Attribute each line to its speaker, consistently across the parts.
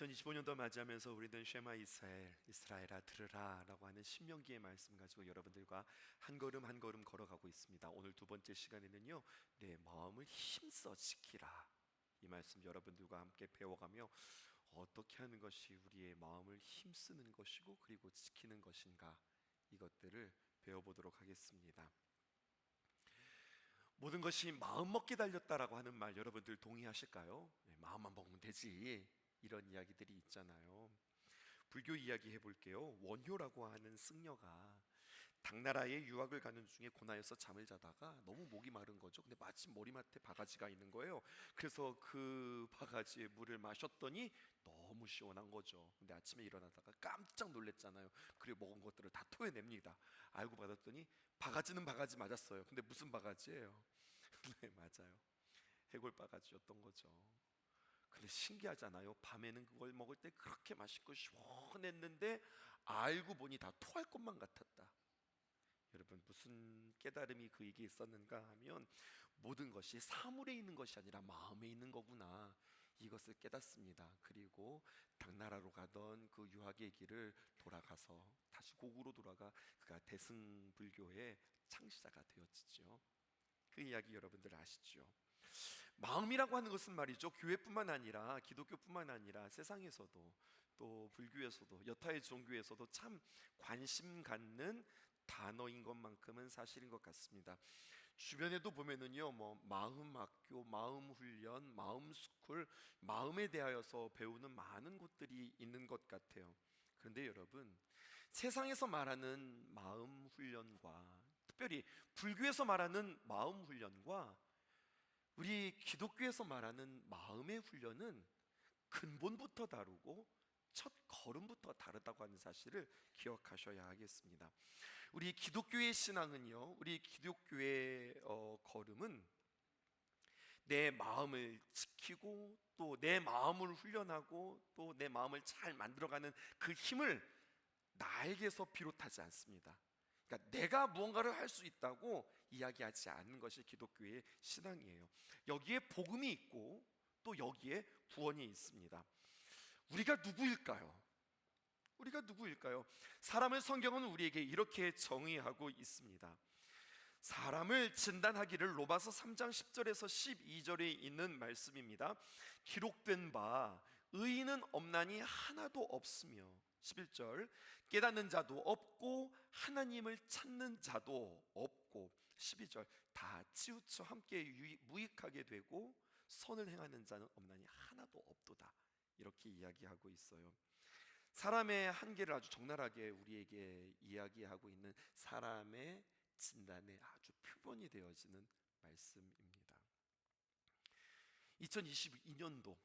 Speaker 1: 2025년도 맞이하면서 우리는 쉐마 이스라엘, 이스라엘아 들으라 라고 하는 신명기의 말씀 가지고 여러분들과 한 걸음 한 걸음 걸어가고 있습니다. 오늘 두 번째 시간에는요, 내 마음을 힘써 지키라, 이 말씀 여러분들과 함께 배워가며 어떻게 하는 것이 우리의 마음을 힘쓰는 것이고 그리고 지키는 것인가, 이것들을 배워보도록 하겠습니다. 모든 것이 마음 먹기 달렸다라고 하는 말 여러분들 동의하실까요? 마음만 먹으면 되지, 이런 이야기들이 있잖아요. 불교 이야기 해볼게요. 원효라고 하는 승려가 당나라에 유학을 가는 중에 고나에서 잠을 자다가 너무 목이 마른 거죠. 근데 마침 머리맡에 바가지가 있는 거예요. 그래서 그 바가지에 물을 마셨더니 너무 시원한 거죠. 근데 아침에 일어나다가 깜짝 놀랐잖아요. 그리고 먹은 것들을 다 토해냅니다. 알고 받았더니 바가지는 바가지 맞았어요. 근데 무슨 바가지예요? 네, 맞아요. 해골 바가지였던 거죠. 근데 신기하잖아요. 밤에는 그걸 먹을 때 그렇게 맛있고 시원했는데 알고 보니 다 토할 것만 같았다. 여러분, 무슨 깨달음이 그에게 있었는가 하면 모든 것이 사물에 있는 것이 아니라 마음에 있는 거구나, 이것을 깨닫습니다. 그리고 당나라로 가던 그 유학의 길을 돌아가서 다시 고구로 돌아가 그가 대승불교의 창시자가 되었지요. 그 이야기 여러분들 아시죠? 마음이라고 하는 것은 말이죠, 교회뿐만 아니라 기독교뿐만 아니라 세상에서도 또 불교에서도 여타의 종교에서도 참 관심 갖는 단어인 것만큼은 사실인 것 같습니다. 주변에도 보면은요, 마음 학교, 마음 훈련, 마음 스쿨, 마음에 대하여서 배우는 많은 곳들이 있는 것 같아요. 그런데 여러분, 세상에서 말하는 마음 훈련과 특별히 불교에서 말하는 마음 훈련과 우리 기독교에서 말하는 마음의 훈련은 근본부터 다르고 첫 걸음부터 다르다고 하는 사실을 기억하셔야 하겠습니다. 우리 기독교의 신앙은요, 우리 기독교의 걸음은 내 마음을 지키고 또 내 마음을 훈련하고 또 내 마음을 잘 만들어가는 그 힘을 나에게서 비롯하지 않습니다. 그러니까 내가 무언가를 할 수 있다고 이야기하지 않는 것이 기독교의 신앙이에요. 여기에 복음이 있고 또 여기에 구원이 있습니다. 우리가 누구일까요? 우리가 누구일까요? 사람을 성경은 우리에게 이렇게 정의하고 있습니다. 사람을 진단하기를 로마서 3장 10절에서 12절에 있는 말씀입니다. 기록된 바 의인은 없나니 하나도 없으며, 11절, 깨닫는 자도 없고 하나님을 찾는 자도 없고, 12절, 다 치우쳐 함께 무익하게 되고 선을 행하는 자는 없나니 하나도 없도다, 이렇게 이야기하고 있어요. 사람의 한계를 아주 적나라하게 우리에게 이야기하고 있는 사람의 진단의 아주 표본이 되어지는 말씀입니다. 2022년도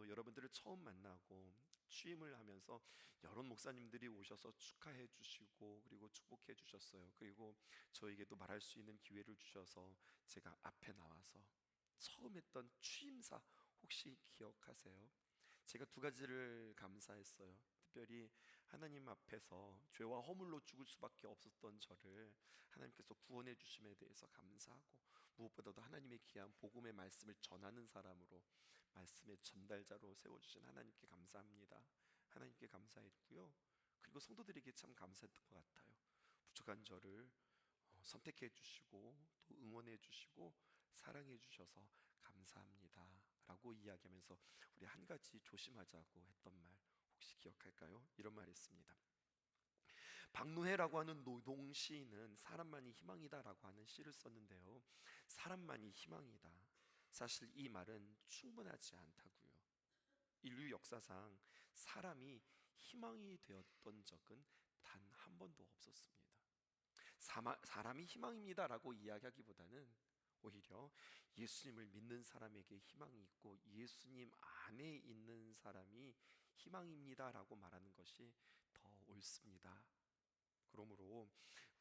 Speaker 1: 여러분들을 처음 만나고 취임을 하면서 여러 목사님들이 오셔서 축하해 주시고 그리고 축복해 주셨어요. 그리고 저에게도 말할 수 있는 기회를 주셔서 제가 앞에 나와서 처음 했던 취임사 혹시 기억하세요? 제가 두 가지를 감사했어요. 특별히 하나님 앞에서 죄와 허물로 죽을 수밖에 없었던 저를 하나님께서 구원해 주심에 대해서 감사하고, 무엇보다도 하나님의 귀한 복음의 말씀을 전하는 사람으로, 말씀의 전달자로 세워주신 하나님께 감사합니다. 하나님께 감사했고요. 그리고 성도들에게 참 감사했던 것 같아요. 부족한 저를 선택해 주시고 또 응원해 주시고 사랑해 주셔서 감사합니다 라고 이야기하면서 우리 한 가지 조심하자고 했던 말 혹시 기억할까요? 이런 말 했습니다. 박노해라고 하는 노동시인은 사람만이 희망이다라고 하는 시를 썼는데요, 사람만이 희망이다, 사실 이 말은 충분하지 않다고요. 인류 역사상 사람이 희망이 되었던 적은 단 한 번도 없었습니다. 사람이 희망입니다라고 이야기하기보다는 오히려 예수님을 믿는 사람에게 희망이 있고 예수님 안에 있는 사람이 희망입니다라고 말하는 것이 더 옳습니다. 그러므로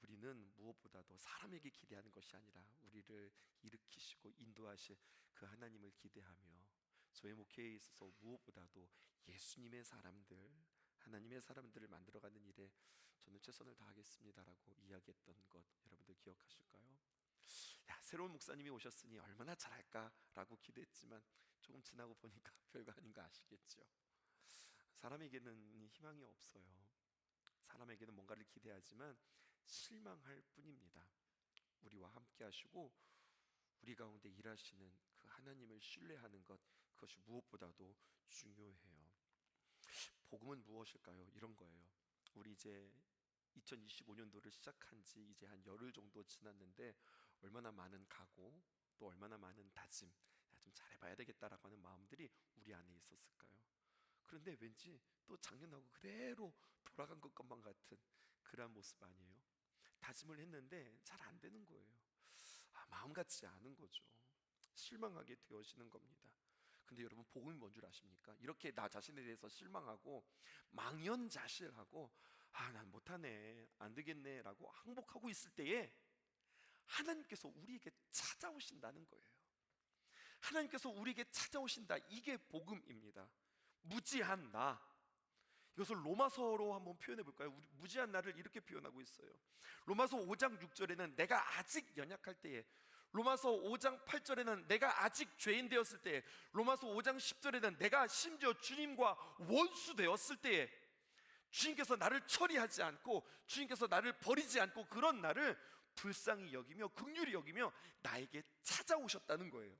Speaker 1: 우리는 무엇보다도 사람에게 기대하는 것이 아니라 우리를 일으키시고 인도하실 그 하나님을 기대하며 저의 목회에 있어서 무엇보다도 예수님의 사람들, 하나님의 사람들을 만들어가는 일에 저는 최선을 다하겠습니다라고 이야기했던 것 여러분들 기억하실까요? 새로운 목사님이 오셨으니 얼마나 잘할까라고 기대했지만 조금 지나고 보니까 별거 아닌 거 아시겠죠? 사람에게는 희망이 없어요. 사람에게는 뭔가를 기대하지만 실망할 뿐입니다. 우리와 함께 하시고 우리 가운데 일하시는 그 하나님을 신뢰하는 것, 그것이 무엇보다도 중요해요. 복음은 무엇일까요? 이런 거예요. 우리 이제 2025년도를 시작한 지 이제 한 열흘 정도 지났는데 얼마나 많은 각오, 또 얼마나 많은 다짐, 좀 잘해봐야 되겠다라고 하는 마음들이 우리 안에 있었을까요? 그런데 왠지 또 작년하고 그대로 돌아간 것만 같은 그러한 모습 아니에요? 다짐을 했는데 잘 안 되는 거예요. 마음 같지 않은 거죠. 실망하게 되어지는 겁니다. 근데 여러분, 복음이 뭔 줄 아십니까? 이렇게 나 자신에 대해서 실망하고 망연자실하고 난 못하네, 안 되겠네 라고 항복하고 있을 때에 하나님께서 우리에게 찾아오신다는 거예요. 하나님께서 우리에게 찾아오신다, 이게 복음입니다. 무지한 나, 이것을 로마서로 한번 표현해 볼까요? 무지한 나를 이렇게 표현하고 있어요. 로마서 5장 6절에는 내가 아직 연약할 때에, 로마서 5장 8절에는 내가 아직 죄인 되었을 때에, 로마서 5장 10절에는 내가 심지어 주님과 원수 되었을 때에 주님께서 나를 처리하지 않고 주님께서 나를 버리지 않고 그런 나를 불쌍히 여기며 긍휼히 여기며 나에게 찾아오셨다는 거예요.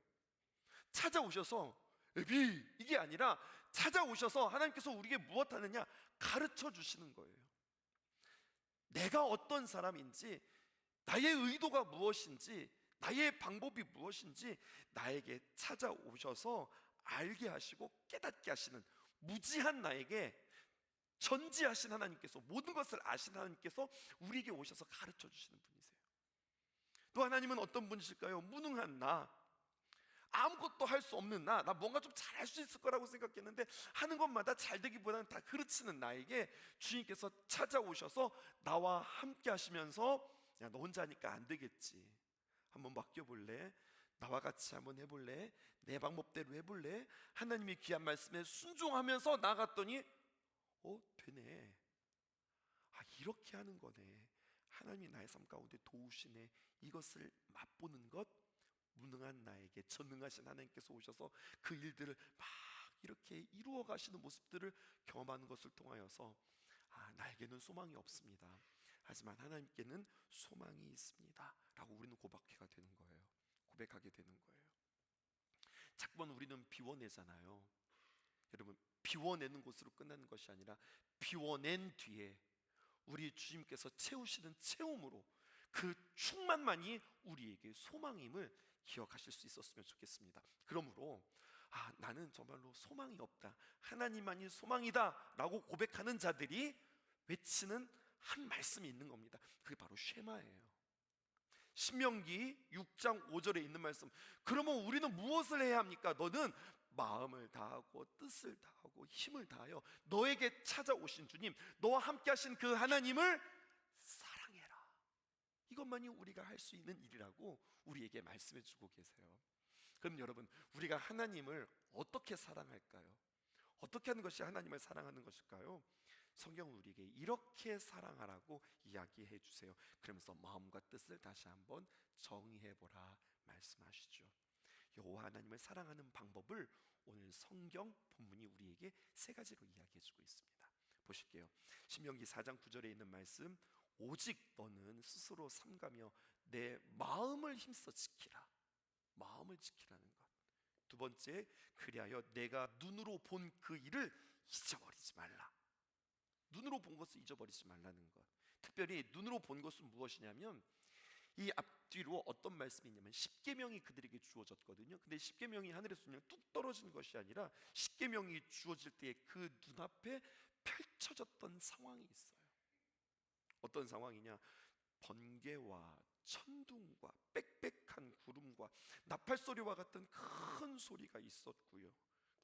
Speaker 1: 찾아오셔서 에비, 이게 아니라 찾아오셔서 하나님께서 우리에게 무엇하느냐 가르쳐 주시는 거예요. 내가 어떤 사람인지, 나의 의도가 무엇인지, 나의 방법이 무엇인지 나에게 찾아오셔서 알게 하시고 깨닫게 하시는, 무지한 나에게 전지하신 하나님께서, 모든 것을 아신 하나님께서 우리에게 오셔서 가르쳐 주시는 분이세요. 또 하나님은 어떤 분이실까요? 무능한 나, 아무것도 할 수 없는 나 뭔가 좀 잘할 수 있을 거라고 생각했는데 하는 것마다 잘 되기보다는 다 그르치는 나에게 주님께서 찾아오셔서 나와 함께 하시면서 야, 너 혼자 하니까 안 되겠지, 한번 맡겨볼래? 나와 같이 한번 해볼래? 내 방법대로 해볼래? 하나님의 귀한 말씀에 순종하면서 나갔더니 되네. 이렇게 하는 거네. 하나님이 나의 삶 가운데 도우시네. 이것을 맛보는 것, 무능한 나에게 전능하신 하나님께서 오셔서 그 일들을 막 이렇게 이루어 가시는 모습들을 경험하는 것을 통하여서 나에게는 소망이 없습니다, 하지만 하나님께는 소망이 있습니다 라고 우리는 고백하게 되는 거예요. 고백하게 되는 거예요. 자꾸만 우리는 비워내잖아요. 여러분, 비워내는 것으로 끝나는 것이 아니라 비워낸 뒤에 우리 주님께서 채우시는 채움으로 그 충만만이 우리에게 소망임을 기억하실 수 있었으면 좋겠습니다. 그러므로 나는 정말로 소망이 없다, 하나님만이 소망이다 라고 고백하는 자들이 외치는 한 말씀이 있는 겁니다. 그게 바로 쉐마예요. 신명기 6장 5절에 있는 말씀. 그러면 우리는 무엇을 해야 합니까? 너는 마음을 다하고 뜻을 다하고 힘을 다하여 너에게 찾아오신 주님, 너와 함께 하신 그 하나님을 사랑해라. 이것만이 우리가 할 수 있는 일이라고 우리에게 말씀해 주고 계세요. 그럼 여러분, 우리가 하나님을 어떻게 사랑할까요? 어떻게 하는 것이 하나님을 사랑하는 것일까요? 성경은 우리에게 이렇게 사랑하라고 이야기해 주세요. 그러면서 마음과 뜻을 다시 한번 정의해보라 말씀하시죠. 여호와 하나님을 사랑하는 방법을 오늘 성경 본문이 우리에게 세 가지로 이야기해 주고 있습니다. 보실게요. 신명기 4장 9절에 있는 말씀, 오직 너는 스스로 삼가며 내 마음을 힘써 지키라. 마음을 지키라는 것. 두 번째, 그리하여 내가 눈으로 본 그 일을 잊어버리지 말라. 눈으로 본 것을 잊어버리지 말라는 것. 특별히 눈으로 본 것은 무엇이냐면, 이 앞뒤로 어떤 말씀이 있냐면 십계명이 그들에게 주어졌거든요. 근데 십계명이 하늘에서 그냥 뚝 떨어진 것이 아니라 십계명이 주어질 때 그 눈앞에 펼쳐졌던 상황이 있어요. 어떤 상황이냐? 번개와 천둥과 빽빽한 구름과 나팔 소리와 같은 큰 소리가 있었고요.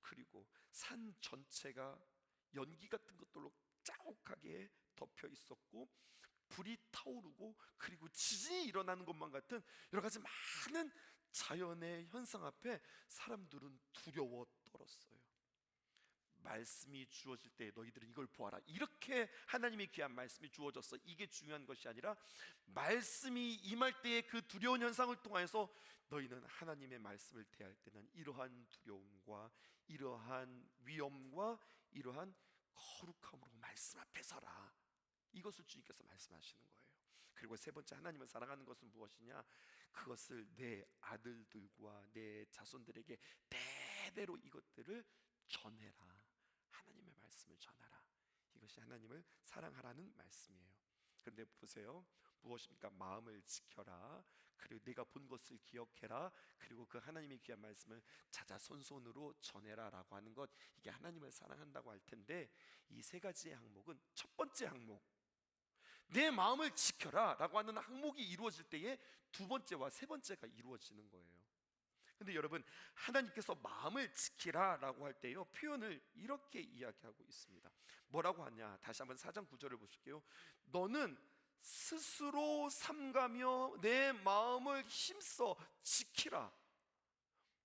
Speaker 1: 그리고 산 전체가 연기 같은 것들로 자욱하게 덮여 있었고, 불이 타오르고, 그리고 지진이 일어나는 것만 같은 여러 가지 많은 자연의 현상 앞에 사람들은 두려워 떨었어요. 말씀이 주어질 때 너희들은 이걸 보아라, 이렇게 하나님의 귀한 말씀이 주어졌어. 이게 중요한 것이 아니라 말씀이 임할 때의 그 두려운 현상을 통해서 너희는 하나님의 말씀을 대할 때는 이러한 두려움과 이러한 위험과 이러한 거룩함으로 말씀 앞에 서라. 이것을 주님께서 말씀하시는 거예요. 그리고 세 번째, 하나님을 사랑하는 것은 무엇이냐? 그것을 내 아들들과 내 자손들에게 대대로 이것들을 전해라. 하나님의 말씀을 전하라. 이것이 하나님을 사랑하라는 말씀이에요. 그런데 보세요, 무엇입니까? 마음을 지켜라. 그리고 내가 본 것을 기억해라. 그리고 그 하나님의 귀한 말씀을 자자손손으로 전해라 라고 하는 것, 이게 하나님을 사랑한다고 할 텐데, 이 세 가지의 항목은 첫 번째 항목, 내 마음을 지켜라 라고 하는 항목이 이루어질 때에 두 번째와 세 번째가 이루어지는 거예요. 근데 여러분, 하나님께서 마음을 지키라 라고 할 때요, 표현을 이렇게 이야기하고 있습니다. 뭐라고 하냐? 다시 한번 4장 9절을 보실게요. 너는 스스로 삼가며 내 마음을 힘써 지키라.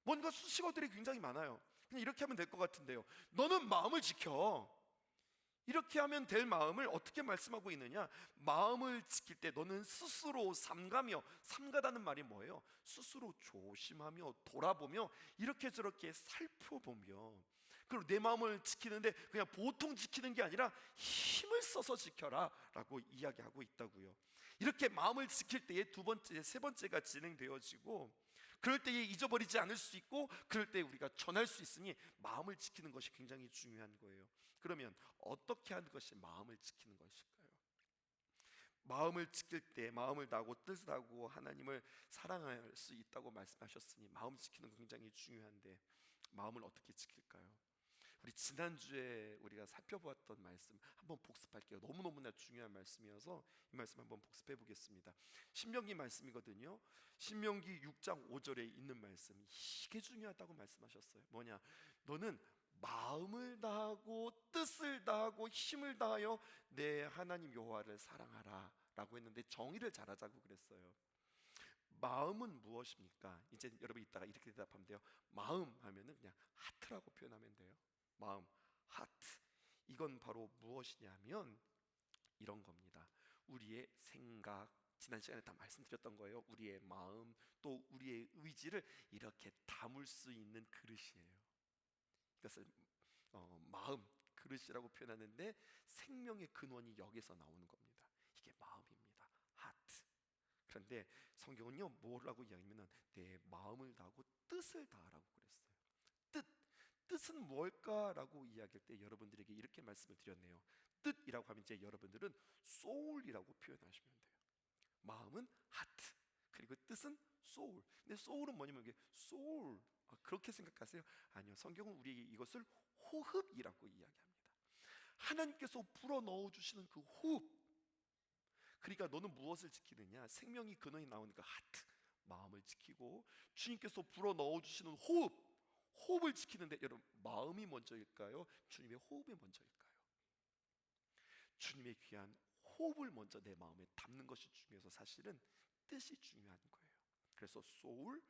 Speaker 1: 뭔가 수식어들이 굉장히 많아요. 그냥 이렇게 하면 될 것 같은데요, 너는 마음을 지켜. 이렇게 하면 될 마음을 어떻게 말씀하고 있느냐? 마음을 지킬 때 너는 스스로 삼가며, 삼가다는 말이 뭐예요? 스스로 조심하며 돌아보며 이렇게 저렇게 살펴보며, 그리고 내 마음을 지키는데 그냥 보통 지키는 게 아니라 힘을 써서 지켜라 라고 이야기하고 있다고요. 이렇게 마음을 지킬 때에 두 번째, 세 번째가 진행되어지고, 그럴 때에 잊어버리지 않을 수 있고, 그럴 때 우리가 전할 수 있으니 마음을 지키는 것이 굉장히 중요한 거예요. 그러면 어떻게 하는 것이 마음을 지키는 것일까요? 마음을 지킬 때 마음을 다하고 뜻을 다하고 하나님을 사랑할 수 있다고 말씀하셨으니 마음 지키는 거 굉장히 중요한데, 마음을 어떻게 지킬까요? 우리 지난주에 우리가 살펴보았던 말씀 한번 복습할게요. 너무너무나 중요한 말씀이어서 이 말씀 한번 복습해 보겠습니다. 신명기 말씀이거든요. 신명기 6장 5절에 있는 말씀, 이게 중요하다고 말씀하셨어요. 뭐냐? 너는 마음을 다하고 뜻을 다하고 힘을 다하여 내 하나님 여호와를 사랑하라 라고 했는데, 정의를 잘하자고 그랬어요. 마음은 무엇입니까? 이제 여러분 이따가 이렇게 대답하면 돼요. 마음 하면은 그냥 하트라고 표현하면 돼요. 마음, 하트. 이건 바로 무엇이냐면 이런 겁니다. 우리의 생각, 지난 시간에 다 말씀드렸던 거예요. 우리의 마음, 또 우리의 의지를 이렇게 담을 수 있는 그릇이에요. 이것을 마음, 그릇이라고 표현하는데, 생명의 근원이 여기서 나오는 겁니다. 이게 마음입니다. 하트. 그런데 성경은요, 뭐라고 이야기하면 내 마음을 다하고 뜻을 다하라고 그랬어요. 뜻은 뭘까라고 이야기할 때 여러분들에게 이렇게 말씀을 드렸네요. 뜻이라고 하면 이제 여러분들은 soul이라고 표현하시면 돼요. 마음은 하트, 그리고 뜻은 soul. 근데 soul은 뭐냐면 이게 soul, 그렇게 생각하세요? 아니요, 성경은 우리에게 이것을 호흡이라고 이야기합니다. 하나님께서 불어 넣어 주시는 그 호흡. 그러니까 너는 무엇을 지키느냐? 생명이 근원이 나오니까 하트, 마음을 지키고, 주님께서 불어 넣어 주시는 호흡, 호흡을 지키는데 여러분, 마음이 먼저일까요? 주님의 호흡이 먼저일까요? 주님의 귀한 호흡을 먼저 내 마음에 담는 것이 중요해서 사실은 뜻이 중요한 거예요. 그래서 soul,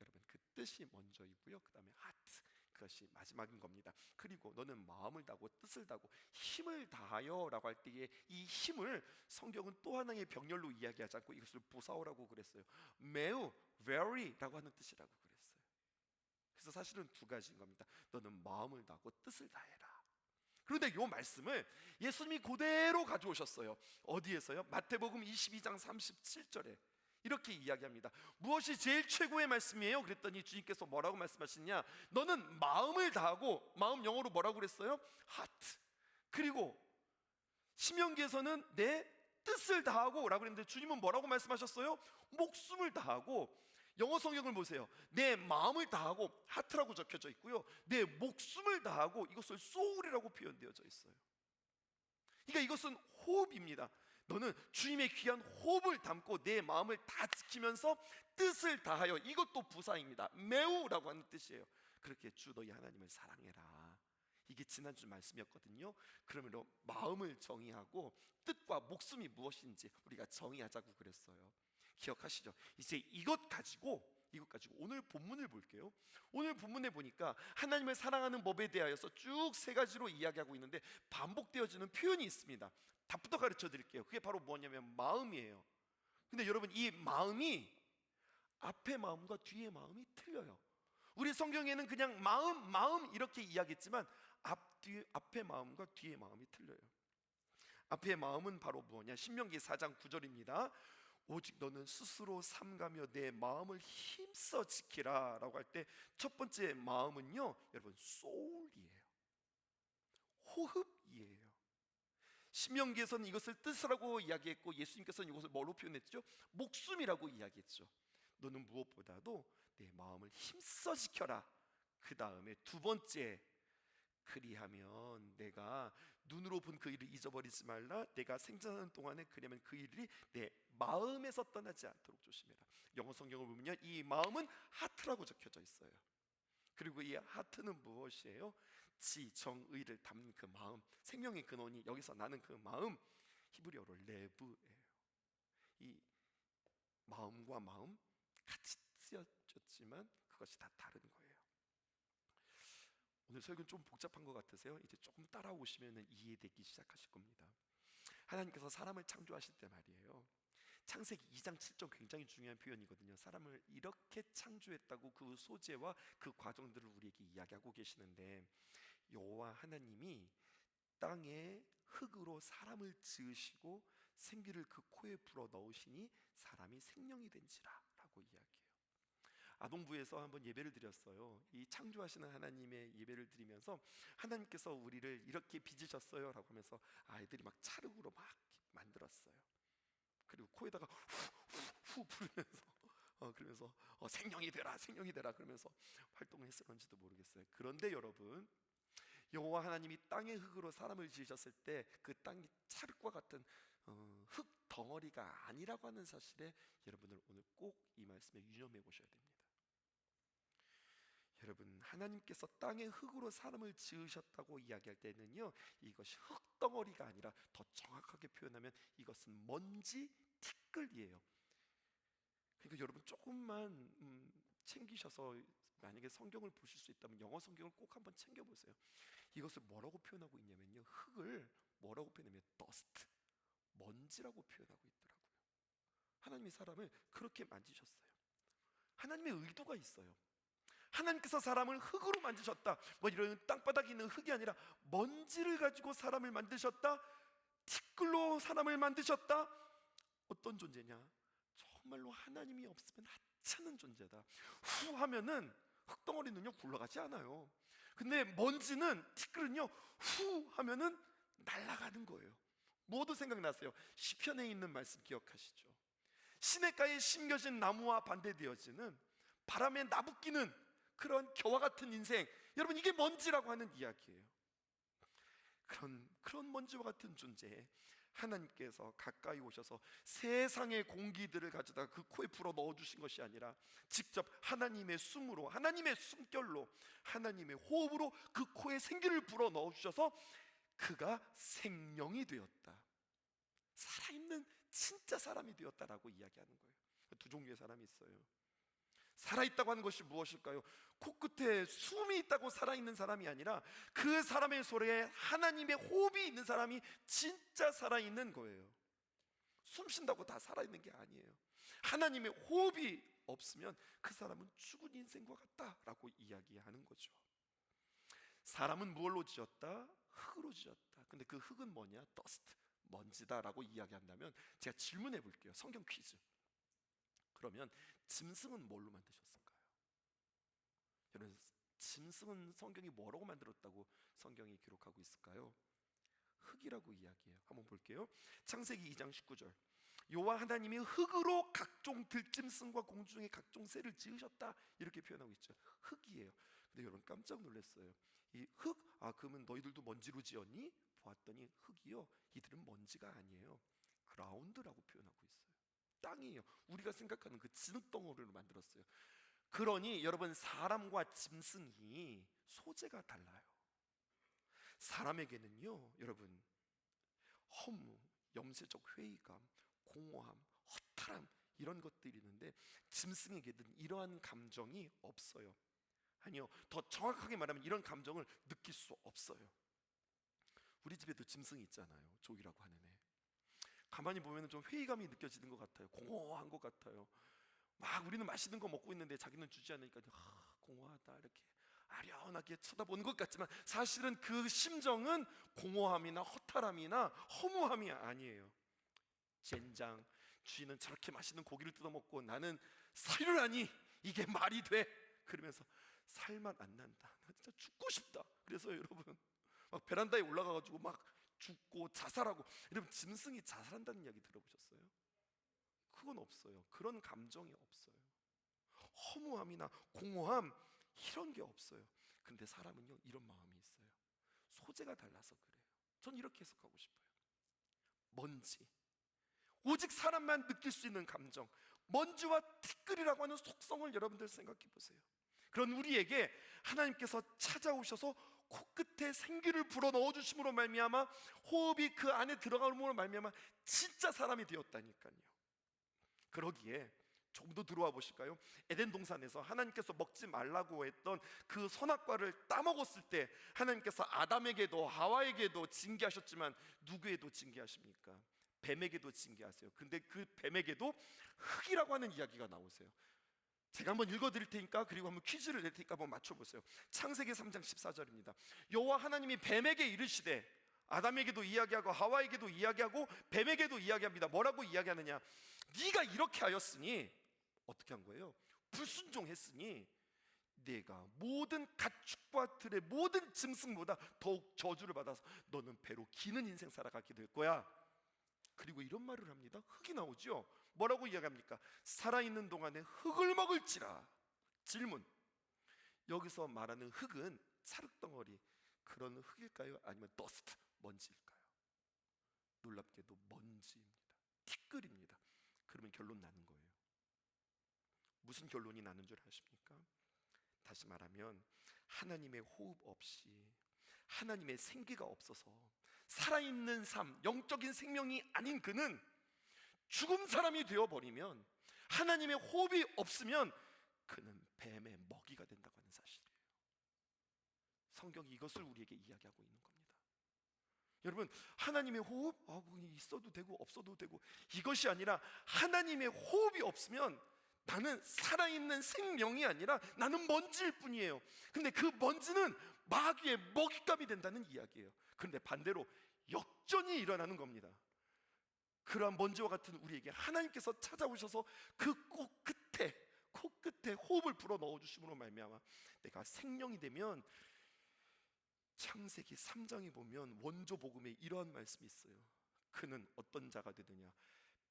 Speaker 1: 여러분 그 뜻이 먼저이고요, 그 다음에 heart, 그것이 마지막인 겁니다. 그리고 너는 마음을 다하고 뜻을 다하고 힘을 다하여 라고 할 때에 이 힘을 성경은 또 하나의 병렬로 이야기하지 않고 이것을 부사어라고 그랬어요. 매우, very 라고 하는 뜻이라고 그랬어요. 그래서 사실은 두 가지인 겁니다. 너는 마음을 다하고 뜻을 다해라. 그런데 이 말씀을 예수님이 그대로 가져오셨어요. 어디에서요? 마태복음 22장 37절에 이렇게 이야기합니다. 무엇이 제일 최고의 말씀이에요? 그랬더니 주님께서 뭐라고 말씀하시냐? 너는 마음을 다하고, 마음 영어로 뭐라고 그랬어요? heart. 그리고 신명기에서는 내 뜻을 다하고 라고 그랬는데 주님은 뭐라고 말씀하셨어요? 목숨을 다하고. 영어 성경을 보세요. 내 마음을 다하고 하트라고 적혀져 있고요, 내 목숨을 다하고 이것을 soul이라고 표현되어져 있어요. 그러니까 이것은 호흡입니다. 너는 주님의 귀한 호흡을 담고 내 마음을 다 지키면서 뜻을 다하여, 이것도 부사입니다. 매우라고 하는 뜻이에요. 그렇게 주 너희 하나님을 사랑해라. 이게 지난주 말씀이었거든요. 그러므로 마음을 정의하고 뜻과 목숨이 무엇인지 우리가 정의하자고 그랬어요. 기억하시죠? 이제 이것 가지고 오늘 본문을 볼게요. 오늘 본문에 보니까 하나님을 사랑하는 법에 대하여서 쭉 세 가지로 이야기하고 있는데 반복되어지는 표현이 있습니다. 답부터 가르쳐 드릴게요. 그게 바로 뭐냐면 마음이에요. 근데 여러분, 이 마음이 앞의 마음과 뒤의 마음이 틀려요. 우리 성경에는 그냥 마음 이렇게 이야기했지만 앞 앞의 마음과 뒤의 마음이 틀려요. 앞의 마음은 바로 뭐냐? 신명기 4장 9절입니다. 오직 너는 스스로 삼가며 내 마음을 힘써 지키라 라고 할 때 첫 번째 마음은요, 여러분, soul이에요. 호흡이에요. 신명기에서는 이것을 뜻이라고 이야기했고, 예수님께서는 이것을 뭐로 표현했죠? 목숨이라고 이야기했죠. 너는 무엇보다도 내 마음을 힘써 지켜라. 그 다음에 두 번째, 그리하면 내가 눈으로 본 그 일을 잊어버리지 말라. 내가 생존하는 동안에 그리하면 그 일이 내 마음에서 떠나지 않도록 조심해라. 영어 성경을 보면요, 이 마음은 하트라고 적혀져 있어요. 그리고 이 하트는 무엇이에요? 지, 정, 의를 담는 그 마음, 생명의 근원이 여기서 나는 그 마음, 히브리어로 레브예요. 이 마음과 마음 같이 쓰여졌지만 그것이 다 다른 거예요. 오늘 설교는 좀 복잡한 것 같으세요? 이제 조금 따라오시면 이해되기 시작하실 겁니다. 하나님께서 사람을 창조하실 때 말이에요, 창세기 2장 7절 굉장히 중요한 표현이거든요. 사람을 이렇게 창조했다고 그 소재와 그 과정들을 우리에게 이야기하고 계시는데, 여호와 하나님이 땅에 흙으로 사람을 지으시고 생기를 그 코에 불어 넣으시니 사람이 생명이 된지라 라고 이야기해요. 아동부에서 한번 예배를 드렸어요. 이 창조하시는 하나님의 예배를 드리면서 하나님께서 우리를 이렇게 빚으셨어요 라고 하면서 아이들이 막 찰흙으로 막 만들었어요. 그리고 코에다가 후후후 부르면서 그러면서 생명이 되라, 생명이 되라 그러면서 활동을 했을런지도 모르겠어요. 그런데 여러분, 여호와 하나님이 땅의 흙으로 사람을 지으셨을 때 그 땅이 찰흙과 같은 흙 덩어리가 아니라고 하는 사실에 여러분들 오늘 꼭 이 말씀에 유념해 보셔야 됩니다. 여러분, 하나님께서 땅의 흙으로 사람을 지으셨다고 이야기할 때는요, 이것이 흙덩어리가 아니라 더 정확하게 표현하면 이것은 먼지 티끌이에요. 그러니까 여러분 조금만 챙기셔서 만약에 성경을 보실 수 있다면 영어 성경을 꼭 한번 챙겨보세요. 이것을 뭐라고 표현하고 있냐면요, 흙을 뭐라고 표현하면 dust, 먼지라고 표현하고 있더라고요. 하나님이 사람을 그렇게 만지셨어요. 하나님의 의도가 있어요. 하나님께서 사람을 흙으로 만드셨다. 뭐 이런 땅바닥에 있는 흙이 아니라 먼지를 가지고 사람을 만드셨다. 티끌로 사람을 만드셨다. 어떤 존재냐? 정말로 하나님이 없으면 하찮은 존재다. 후 하면은 흙덩어리는요 굴러가지 않아요. 근데 먼지는, 티끌은요 후 하면은 날아가는 거예요. 모두 생각나세요? 시편에 있는 말씀 기억하시죠? 시냇가에 심겨진 나무와 반대되어지는 바람에 나부끼는 그런 겨와 같은 인생, 여러분 이게 먼지라고 하는 이야기예요. 그런 먼지와 같은 존재, 하나님께서 가까이 오셔서 세상의 공기들을 가져다 그 코에 불어 넣어주신 것이 아니라 직접 하나님의 숨으로, 하나님의 숨결로, 하나님의 호흡으로 그 코에 생기를 불어 넣어주셔서 그가 생명이 되었다, 살아있는 진짜 사람이 되었다라고 이야기하는 거예요. 두 종류의 사람이 있어요. 살아있다고 하는 것이 무엇일까요? 코끝에 숨이 있다고 살아있는 사람이 아니라 그 사람의 속에 하나님의 호흡이 있는 사람이 진짜 살아있는 거예요. 숨 쉰다고 다 살아있는 게 아니에요. 하나님의 호흡이 없으면 그 사람은 죽은 인생과 같다라고 이야기하는 거죠. 사람은 무엇로 지었다? 흙으로 지었다. 근데 그 흙은 뭐냐? dust, 먼지다라고 이야기한다면 제가 질문해 볼게요. 성경 퀴즈. 그러면 짐승은 뭘로 만드셨을까요? 여러분, 짐승은 성경이 뭐라고 만들었다고 성경이 기록하고 있을까요? 흙이라고 이야기해요. 한번 볼게요. 창세기 2장 19절. 여호와 하나님이 흙으로 각종 들짐승과 공중의 각종 새를 지으셨다, 이렇게 표현하고 있죠. 흙이에요. 근데 여러분 깜짝 놀랐어요. 이 흙, 그러면 너희들도 먼지로 지었니? 보았더니 흙이요, 이들은 먼지가 아니에요. 그라운드라고 표현하고 있어요. 땅이에요. 우리가 생각하는 그 진흙덩어리로 만들었어요. 그러니 여러분, 사람과 짐승이 소재가 달라요. 사람에게는요 여러분, 허무, 염세적 회의감, 공허함, 허탈함, 이런 것들이 있는데 짐승에게는 이러한 감정이 없어요. 아니요, 더 정확하게 말하면 이런 감정을 느낄 수 없어요. 우리 집에도 짐승이 있잖아요. 조이라고 하는 애. 가만히 보면 좀 회의감이 느껴지는 것 같아요. 공허한 것 같아요. 막 우리는 맛있는 거 먹고 있는데 자기는 주지 않으니까 공허하다, 이렇게 아련하게 쳐다보는 것 같지만 사실은 그 심정은 공허함이나 허탈함이나 허무함이 아니에요. 젠장, 주인은 저렇게 맛있는 고기를 뜯어먹고 나는 사유를 하니 이게 말이 돼? 그러면서 살만 안 난다. 나 진짜 죽고 싶다. 그래서 여러분 막 베란다에 올라가가지고 막 죽고 자살하고. 여러분 짐승이 자살한다는 이야기 들어보셨어요? 그건 없어요. 그런 감정이 없어요. 허무함이나 공허함 이런 게 없어요. 근데 사람은요 이런 마음이 있어요. 소재가 달라서 그래요. 전 이렇게 해석하고 싶어요. 먼지, 오직 사람만 느낄 수 있는 감정, 먼지와 티끌이라고 하는 속성을 여러분들 생각해 보세요. 그런 우리에게 하나님께서 찾아오셔서 코끝에 생기를 불어 넣어주심으로 말미암아 호흡이 그 안에 들어감으로 말미암아 진짜 사람이 되었다니까요. 그러기에 조금 더 들어와 보실까요? 에덴 동산에서 하나님께서 먹지 말라고 했던 그 선악과를 따먹었을 때 하나님께서 아담에게도 하와에게도 징계하셨지만 누구에도 징계하십니까? 뱀에게도 징계하세요. 근데 그 뱀에게도 흙이라고 하는 이야기가 나오세요. 제가 한번 읽어드릴 테니까, 그리고 한번 퀴즈를 낼 테니까 한번 맞춰보세요. 창세기 3장 14절입니다. 여호와 하나님이 뱀에게 이르시되, 아담에게도 이야기하고 하와에게도 이야기하고 뱀에게도 이야기합니다. 뭐라고 이야기하느냐? 네가 이렇게 하였으니, 어떻게 한 거예요? 불순종했으니 네가 모든 가축과 들의 모든 짐승보다 더욱 저주를 받아서 너는 배로 기는 인생 살아가게 될 거야. 그리고 이런 말을 합니다. 흙이 나오죠. 뭐라고 이야기합니까? 살아있는 동안에 흙을 먹을지라. 질문, 여기서 말하는 흙은 찰흙덩어리 그런 흙일까요? 아니면 더스트, 먼지일까요? 놀랍게도 먼지입니다. 티끌입니다. 그러면 결론 나는 거예요. 무슨 결론이 나는 줄 아십니까? 다시 말하면 하나님의 호흡 없이, 하나님의 생기가 없어서 살아있는 삶, 영적인 생명이 아닌 그는 죽은 사람이 되어버리면, 하나님의 호흡이 없으면 그는 뱀의 먹이가 된다고 하는 사실이에요. 성경이 이것을 우리에게 이야기하고 있는 겁니다. 여러분, 하나님의 호흡? 있어도 되고 없어도 되고, 이것이 아니라 하나님의 호흡이 없으면 나는 살아있는 생명이 아니라 나는 먼지일 뿐이에요. 근데 그 먼지는 마귀의 먹잇감이 된다는 이야기예요. 그런데 반대로 역전이 일어나는 겁니다. 그러한 먼지와 같은 우리에게 하나님께서 찾아오셔서 그 코끝에 호흡을 불어 넣어주심으로 말미암아 내가 생명이 되면, 창세기 3장에 보면 원조 복음에 이러한 말씀이 있어요. 그는 어떤 자가 되느냐?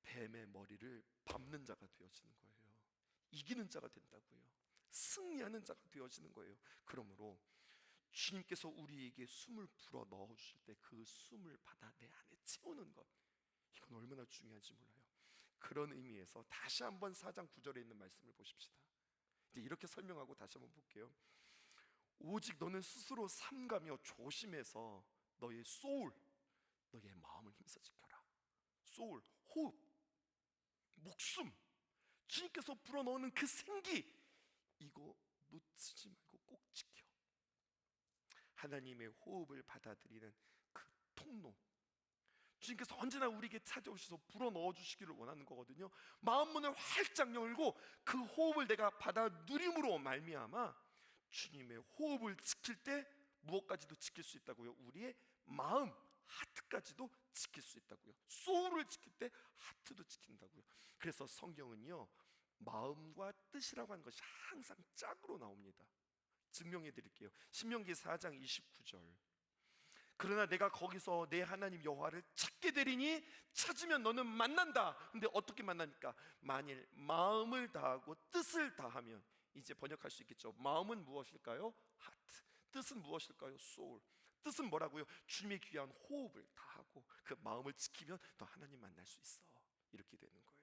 Speaker 1: 뱀의 머리를 밟는 자가 되어지는 거예요. 이기는 자가 된다고요. 승리하는 자가 되어지는 거예요. 그러므로 주님께서 우리에게 숨을 불어 넣어주실 때 그 숨을 받아 내 안에 채우는 것, 이건 얼마나 중요한지 몰라요. 그런 의미에서 다시 한번 4장 9절에 있는 말씀을 보십시다. 이제 이렇게 설명하고 다시 한번 볼게요. 오직 너는 스스로 삼가며 조심해서 너의 소울, 너의 마음을 힘써 지켜라. 소울, 호흡, 목숨, 주님께서 불어넣는 그 생기, 이거 놓치지 말고 꼭 지켜. 하나님의 호흡을 받아들이는 그 통로, 주님께서 언제나 우리에게 찾아오셔서 불어넣어 주시기를 원하는 거거든요. 마음문을 활짝 열고 그 호흡을 내가 받아 누림으로 말미암아 주님의 호흡을 지킬 때 무엇까지도 지킬 수 있다고요? 우리의 마음, 하트까지도 지킬 수 있다고요. 소울을 지킬 때 하트도 지킨다고요. 그래서 성경은요, 마음과 뜻이라고 하는 것이 항상 짝으로 나옵니다. 증명해 드릴게요. 신명기 4장 29절. 그러나 내가 거기서 내 하나님 여호와를 찾게 되리니 찾으면 너는 만난다. 근데 어떻게 만납니까? 만일 마음을 다하고 뜻을 다하면. 이제 번역할 수 있겠죠. 마음은 무엇일까요? 하트. 뜻은 무엇일까요? 소울. 뜻은 뭐라고요? 주님의 귀한 호흡을 다하고 그 마음을 지키면 너 하나님 만날 수 있어. 이렇게 되는 거예요.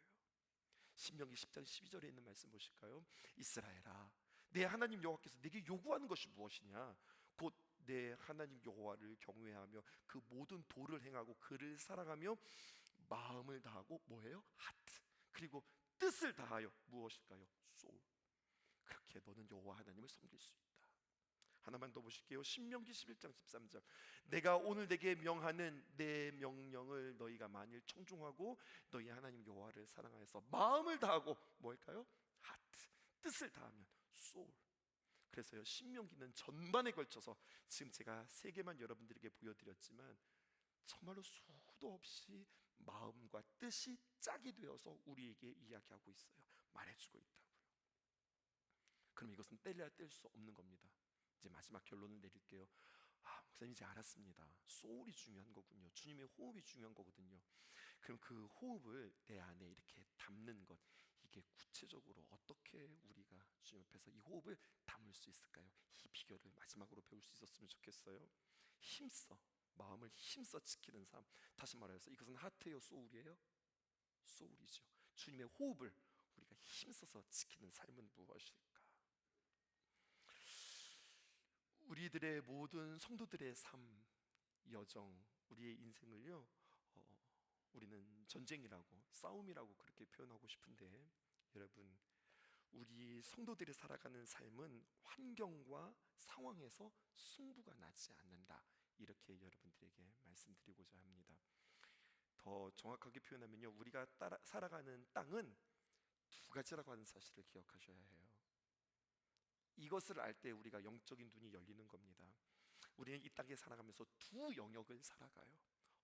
Speaker 1: 신명기 10장 12절에 있는 말씀 보실까요? 이스라엘아, 내 하나님 여호와께서 내게 요구하는 것이 무엇이냐? 곧 내 하나님 여호와를 경외하며 그 모든 도를 행하고 그를 사랑하며 마음을 다하고 뭐예요? 하트. 그리고 뜻을 다하여 무엇일까요? 소울. 그렇게 너는 여호와 하나님을 섬길 수 있다. 하나만 더 보실게요. 신명기 11장 13절. 내가 오늘 내게 명하는 내 명령을 너희가 만일 청종하고 너희 하나님 여호와를 사랑하여서 마음을 다하고 뭘까요? 하트. 뜻을 다하면 소울. 그래서요, 신명기는 전반에 걸쳐서 지금 제가 세 개만 여러분들에게 보여드렸지만 정말로 수도 없이 마음과 뜻이 짝이 되어서 우리에게 이야기하고 있어요. 말해주고 있다고요. 그럼 이것은 뗄래야 뗄 수 없는 겁니다. 이제 마지막 결론을 내릴게요. 목사님 이제 알았습니다. 소울이 중요한 거군요. 주님의 호흡이 중요한 거거든요. 그럼 그 호흡을 내 안에 이렇게 담는 것, 이게 구체적으로 어떻게 우리가 주님 앞에서 이 호흡을 담을 수 있을까요? 이 비결을 마지막으로 배울 수 있었으면 좋겠어요. 힘써, 마음을 힘써 지키는 삶. 다시 말해서 이것은 하트예요, 소울이에요? 소울이죠. 주님의 호흡을 우리가 힘써서 지키는 삶은 무엇일까? 우리들의 모든 성도들의 삶, 여정, 우리의 인생을요, 우리는 전쟁이라고, 싸움이라고 그렇게 표현하고 싶은데, 여러분, 우리 성도들이 살아가는 삶은 환경과 상황에서 승부가 나지 않는다, 이렇게 여러분들에게 말씀드리고자 합니다. 더 정확하게 표현하면요, 우리가 살아가는 땅은 두 가지라고 하는 사실을 기억하셔야 해요. 이것을 알 때 우리가 영적인 눈이 열리는 겁니다. 우리는 이 땅에 살아가면서 두 영역을 살아가요.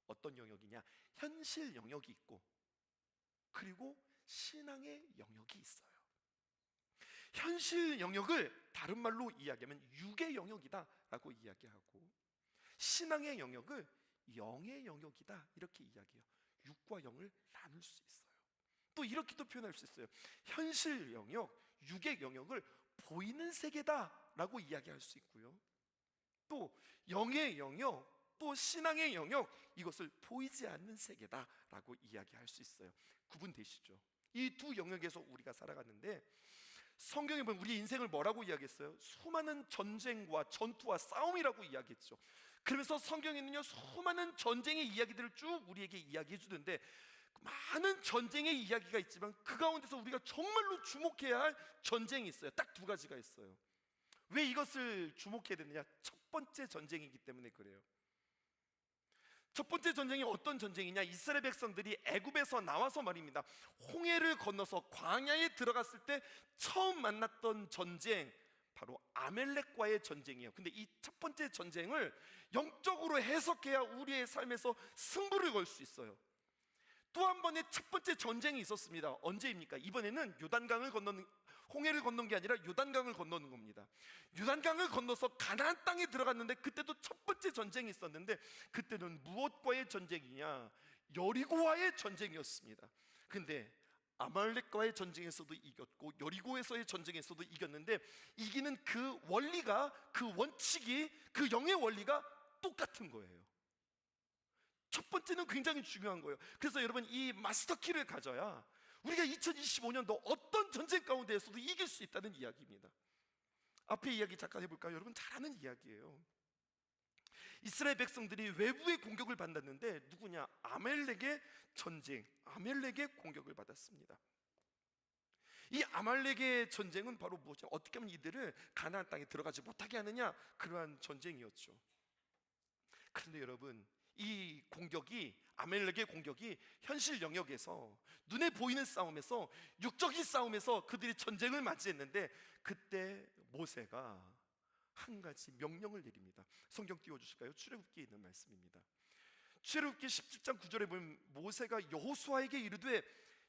Speaker 1: 어떤 영역이냐? 현실 영역이 있고, 그리고 신앙의 영역이 있어요. 현실 영역을 다른 말로 이야기하면 육의 영역이다 라고 이야기하고, 신앙의 영역을 영의 영역이다 이렇게 이야기해요. 육과 영을 나눌 수 있어요. 또 이렇게도 표현할 수 있어요. 현실 영역, 육의 영역을 보이는 세계다 라고 이야기할 수 있고요, 또 영의 영역, 또 신앙의 영역, 이것을 보이지 않는 세계다 라고 이야기할 수 있어요. 구분되시죠? 이 두 영역에서 우리가 살아가는데, 성경에 보면 우리 인생을 뭐라고 이야기했어요? 수많은 전쟁과 전투와 싸움이라고 이야기했죠. 그러면서 성경에는요, 수많은 전쟁의 이야기들을 쭉 우리에게 이야기해 주는데, 많은 전쟁의 이야기가 있지만 그 가운데서 우리가 정말로 주목해야 할 전쟁이 있어요. 딱 두 가지가 있어요. 왜 이것을 주목해야 되느냐? 첫 번째 전쟁이기 때문에 그래요. 첫 번째 전쟁이 어떤 전쟁이냐? 이스라엘 백성들이 애굽에서 나와서 말입니다, 홍해를 건너서 광야에 들어갔을 때 처음 만났던 전쟁, 바로 아멜렉과의 전쟁이에요. 근데 이 첫 번째 전쟁을 영적으로 해석해야 우리의 삶에서 승부를 걸 수 있어요. 또 한 번의 첫 번째 전쟁이 있었습니다. 언제입니까? 이번에는 요단강을 건너는, 홍해를 건넌 게 아니라 요단강을 건너는 겁니다. 요단강을 건너서 가나안 땅에 들어갔는데, 그때도 첫 번째 전쟁이 있었는데, 그때는 무엇과의 전쟁이냐? 여리고와의 전쟁이었습니다. 근데 아말렉과의 전쟁에서도 이겼고 여리고에서의 전쟁에서도 이겼는데, 이기는 그 원리가, 그 원칙이, 그 영의 원리가 똑같은 거예요. 첫 번째는 굉장히 중요한 거예요. 그래서 여러분, 이 마스터키를 가져야 우리가 2025년도 어떤 전쟁 가운데에서도 이길 수 있다는 이야기입니다. 앞에 이야기 잠깐 해볼까요? 여러분 잘 아는 이야기예요. 이스라엘 백성들이 외부의 공격을 받았는데, 누구냐? 아말렉의 전쟁, 아말렉의 공격을 받았습니다. 이 아말렉의 전쟁은 바로 뭐죠? 어떻게 하면 이들을 가나안 땅에 들어가지 못하게 하느냐, 그러한 전쟁이었죠. 그런데 여러분, 이 공격이, 아멜렉의 공격이 현실 영역에서, 눈에 보이는 싸움에서, 육적인 싸움에서 그들이 전쟁을 맞이했는데, 그때 모세가 한 가지 명령을 내립니다. 성경 띄워주실까요? 출애굽기에 있는 말씀입니다. 출애굽기 17장 9절에 보면 모세가 여호수아에게 이르되,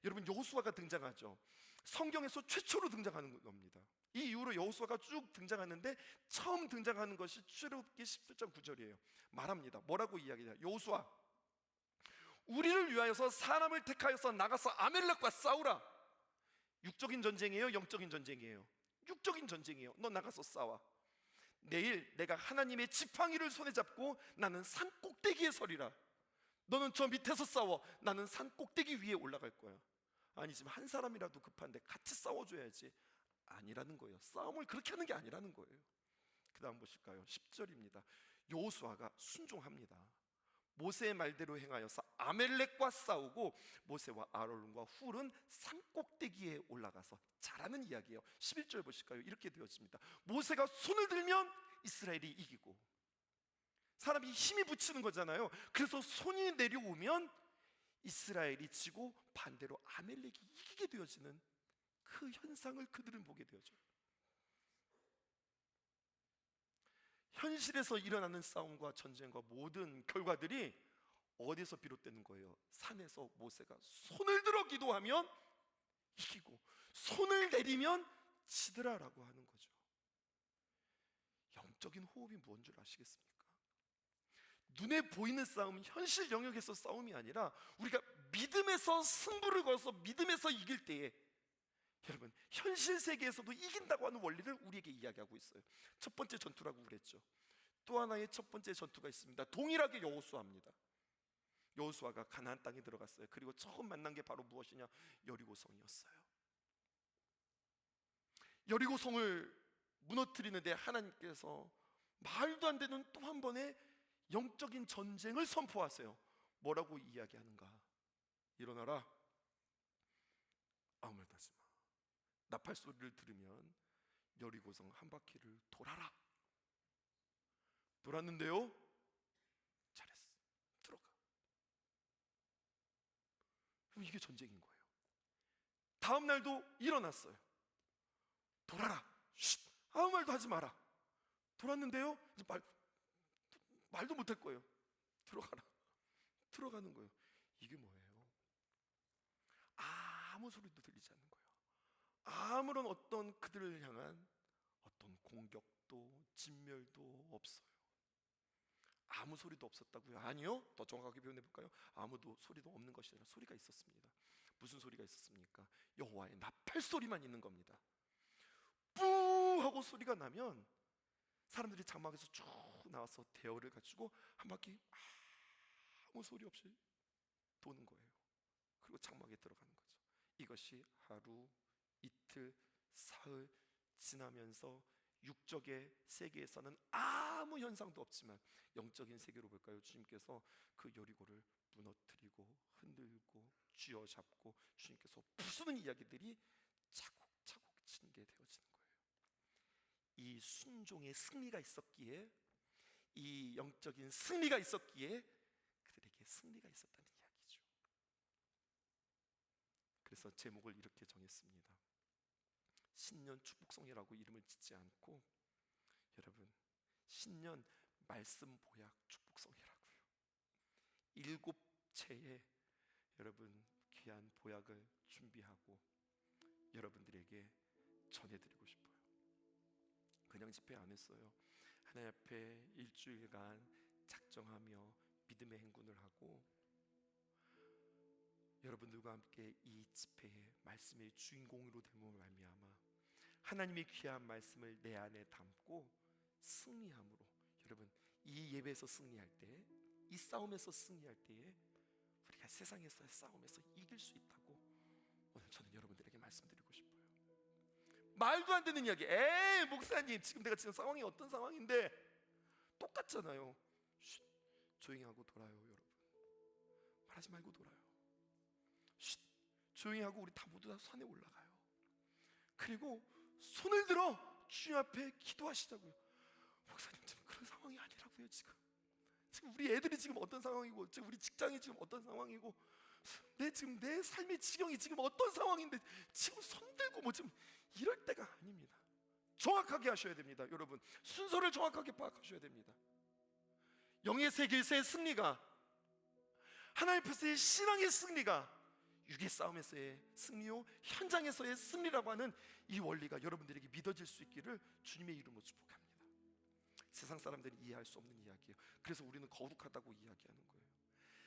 Speaker 1: 여러분 여호수아가 등장하죠. 성경에서 최초로 등장하는 겁니다. 이 이후로 여호수아가 쭉 등장하는데, 처음 등장하는 것이 출애굽기 17장 9절이에요. 말합니다. 뭐라고 이야기해요? 여호수아, 우리를 위하여서 사람을 택하여서 나가서 아멜렉과 싸우라. 육적인 전쟁이에요? 영적인 전쟁이에요? 육적인 전쟁이에요. 너 나가서 싸워. 내일 내가 하나님의 지팡이를 손에 잡고 나는 산 꼭대기에 서리라. 너는 저 밑에서 싸워. 나는 산 꼭대기 위에 올라갈 거야. 아니, 지금 한 사람이라도 급한데 같이 싸워줘야지. 아니라는 거예요. 싸움을 그렇게 하는 게 아니라는 거예요. 그 다음 보실까요? 10절입니다. 여호수아가 순종합니다. 모세의 말대로 행하여서 아멜렉과 싸우고, 모세와 아론과 훌은 산 꼭대기에 올라가서, 잘하는 이야기예요. 11절 보실까요? 이렇게 되어집니다. 모세가 손을 들면 이스라엘이 이기고, 사람이 힘이 붙이는 거잖아요. 그래서 손이 내려오면 이스라엘이 지고, 반대로 아멜렉이 이기게 되어지는 그 현상을 그들은 보게 되어져요. 현실에서 일어나는 싸움과 전쟁과 모든 결과들이 어디서 비롯되는 거예요? 산에서 모세가 손을 들어 기도하면 이기고 손을 내리면 지더라라고 하는 거죠. 영적인 호흡이 뭔 줄 아시겠습니까? 눈에 보이는 싸움은 현실 영역에서 싸움이 아니라 우리가 믿음에서 승부를 걸어서 믿음에서 이길 때에, 여러분, 현실 세계에서도 이긴다고 하는 원리를 우리에게 이야기하고 있어요. 첫 번째 전투라고 그랬죠. 또 하나의 첫 번째 전투가 있습니다. 동일하게 여호수아입니다. 여호수아가 가나안 땅에 들어갔어요. 그리고 처음 만난 게 바로 무엇이냐? 여리고성이었어요. 여리고성을 무너뜨리는데 하나님께서 말도 안 되는 또 한 번의 영적인 전쟁을 선포하세요. 뭐라고 이야기하는가? 일어나라, 아무 말도 하지 마. 나팔 소리를 들으면 여리고성 한 바퀴를 돌아라. 돌았는데요, 잘했어, 들어가. 이게 전쟁인 거예요. 다음 날도 일어났어요. 돌아라, 쉿, 아무 말도 하지 마라. 돌았는데요, 이제 말도 못할 거예요. 들어가라. 들어가는 거예요. 이게 뭐예요? 아무 소리도 들리지 않는 거예요. 아무런 어떤 그들을 향한 어떤 공격도 진멸도 없어요. 아무 소리도 없었다고요? 아니요. 더 정확하게 표현해 볼까요? 아무도 소리도 없는 것이 아니라 소리가 있었습니다. 무슨 소리가 있었습니까? 여호와의 나팔 소리만 있는 겁니다. 뿌 하고 소리가 나면 사람들이 장막에서 쭉 나와서 대열을 갖추고 한 바퀴 아무 소리 없이 도는 거예요. 그리고 장막에 들어가는 거죠. 이것이 하루, 이틀, 사흘 지나면서 육적의 세계에서는 아무 현상도 없지만 영적인 세계로 볼까요? 주님께서 그 여리고를 무너뜨리고 흔들고 쥐어잡고 주님께서 부수는 이야기들이 차곡차곡 징게 되어지는 거예요. 이 순종의 승리가 있었기에, 이 영적인 승리가 있었기에 그들에게 승리가 있었다는 이야기죠. 그래서 제목을 이렇게 정했습니다. 신년 축복성이라고 이름을 짓지 않고, 여러분, 신년 말씀 보약 축복성이라고요. 7채의 여러분 귀한 보약을 준비하고 여러분들에게 전해드리고 싶어요. 그냥 집회 안 했어요. 하나님 앞에 일주일간 작정하며 믿음의 행군을 하고 여러분들과 함께 이 집회의 말씀의 주인공으로 됨으로 말미암아 하나님의 귀한 말씀을 내 안에 담고 승리함으로, 여러분, 이 예배에서 승리할 때, 이 싸움에서 승리할 때에 우리가 세상에서의 싸움에서 이길 수 있다고 오늘 저는 여러분들에게 말씀드리고 싶어요. 말도 안 되는 이야기, 에이 목사님 지금 내가 지금 상황이 어떤 상황인데, 똑같잖아요. 쉿, 조용히 하고 돌아요. 여러분, 말하지 말고 돌아요. 쉿, 조용히 하고 우리 다 모두 다 산에 올라가요. 그리고 손을 들어 주님 앞에 기도하시자고요. 목사님 지금 그런 상황이 아니라고요. 지금 우리 애들이 지금 어떤 상황이고, 지금 우리 직장이 지금 어떤 상황이고, 지금 내 삶의 지경이 지금 어떤 상황인데 지금 손들고 뭐 지금 이럴 때가 아닙니다. 정확하게 하셔야 됩니다. 여러분, 순서를 정확하게 파악하셔야 됩니다. 영의 세계에서의 승리가, 하나님 앞에서의 신앙의 승리가 육의 싸움에서의 승리요 현장에서의 승리라고 하는 이 원리가 여러분들에게 믿어질 수 있기를 주님의 이름으로 축복합니다. 세상 사람들이 이해할 수 없는 이야기예요. 그래서 우리는 거룩하다고 이야기하는 거예요.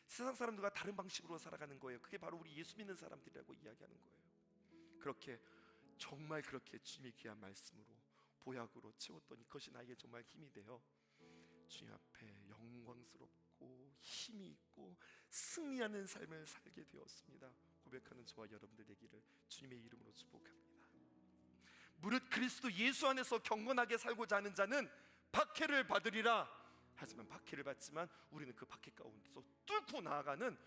Speaker 1: 세상 사람들과 다른 방식으로 살아가는 거예요. 그게 바로 우리 예수 믿는 사람들이라고 이야기하는 거예요. 그렇게 정말 그렇게 주님의 귀한 말씀으로 보약으로 채웠더니 그것이 나에게 정말 힘이 되어 주님 앞에 영광스럽고 힘이 있고 승리하는 삶을 살게 되었습니다. 고백하는 저와 여러분들 되기를 주님의 이름으로 축복합니다. 무릇 그리스도 예수 안에서 경건하게 살고자 하는 자는 박해를 받으리라. 하지만 박해를 받지만 우리는 그 박해 가운데서 뚫고 나아가는,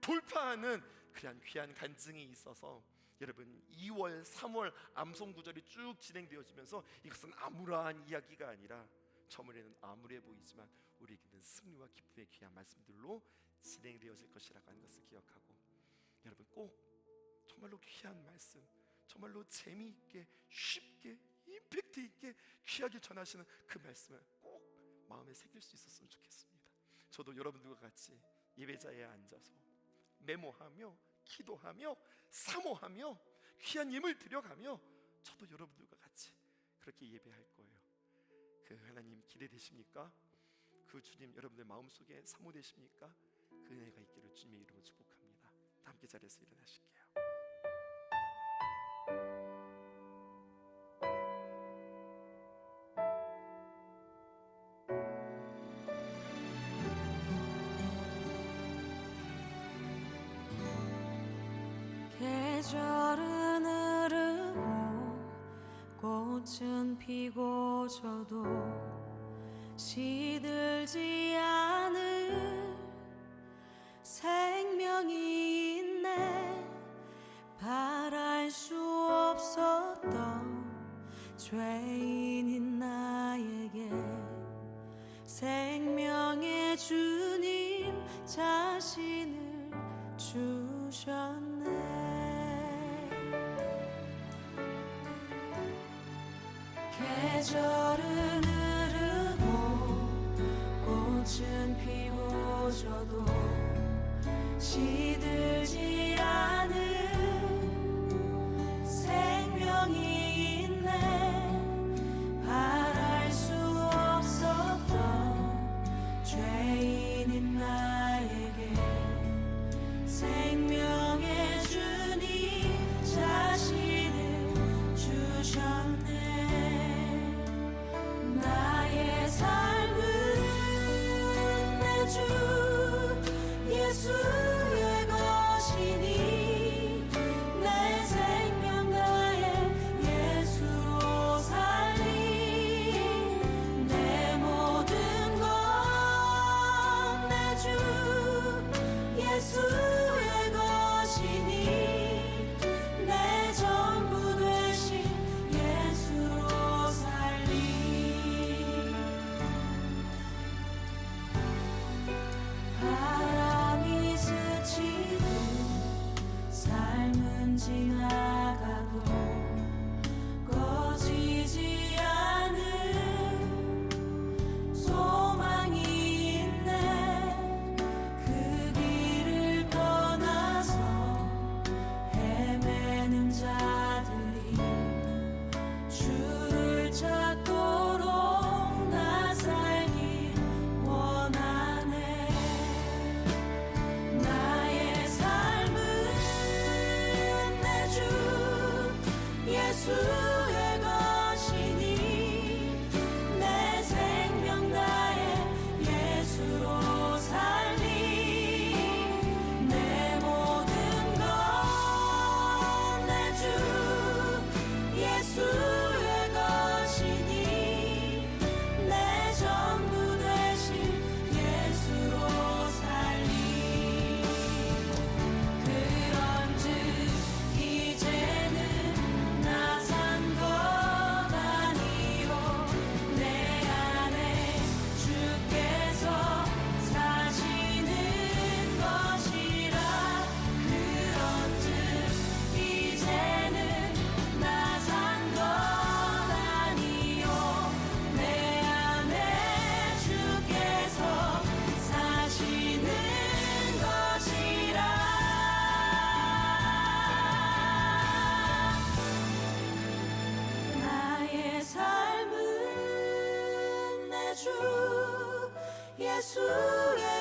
Speaker 1: 돌파하는 그러한 귀한 간증이 있어서 여러분 2월, 3월 암송 구절이 쭉 진행되어지면서 이것은 암울한 이야기가 아니라 처음에는 암울해 보이지만 우리에게는 승리와 기쁨의 귀한 말씀들로 진행되어질 것이라고 하는 것을 기억하고, 여러분 꼭 정말로 귀한 말씀, 정말로 재미있게 쉽게 임팩트 있게 귀하게 전하시는 그 말씀을 꼭 마음에 새길 수 있었으면 좋겠습니다. 저도 여러분들과 같이 예배자에 앉아서 메모하며 기도하며 사모하며 귀한 예물 드려가며 저도 여러분들과 같이 그렇게 예배할 거예요. 그 하나님 기대되십니까? 그 주님 여러분들 마음속에 사모되십니까? 그 은혜가 있기를 주님의 이름으로 축복합니다. 다 함께 자리에서 일어나실게요.
Speaker 2: 계절은 흐르고 꽃은 피고 저도 시들지 않을 생명이 있네. 바랄 수 없었던 죄인인 나에게 생명의 주님 자신을 주셨네. 계절은 흐르고 꽃은 피고 저도 시들지 않은 생명이 있네. 바랄 수 없었던 죄인인 나에게 생명의 주님 자신을 주셨네. 나의 삶은 내 주 예수의 것이니 내 생명 다해 예수로 살리. 내 모든 것 내 주 예수의 것이니 내 전부 되신 예수로 살리. 바람이 스치고 삶은 지나가도 꺼지지 않은 소망이 있네. 그 길을 떠나서 헤매는 자들이 주를 찾도록 나 살길 원하네. 나의 삶은 내 주 예수의 것이니 내 생명 다해 예수로 살리. 내 모든 것 내 주 예수의 것이니 내 전부 되신 예수로 살리. 그런즉 이제는 나 산 것 아니요 내 안에 주께서 사시는 것이라. 그런즉 이제는 나 산 것 아니요 내 안에 주께서 사시는 것이라. 나의 삶은 내 주 예수의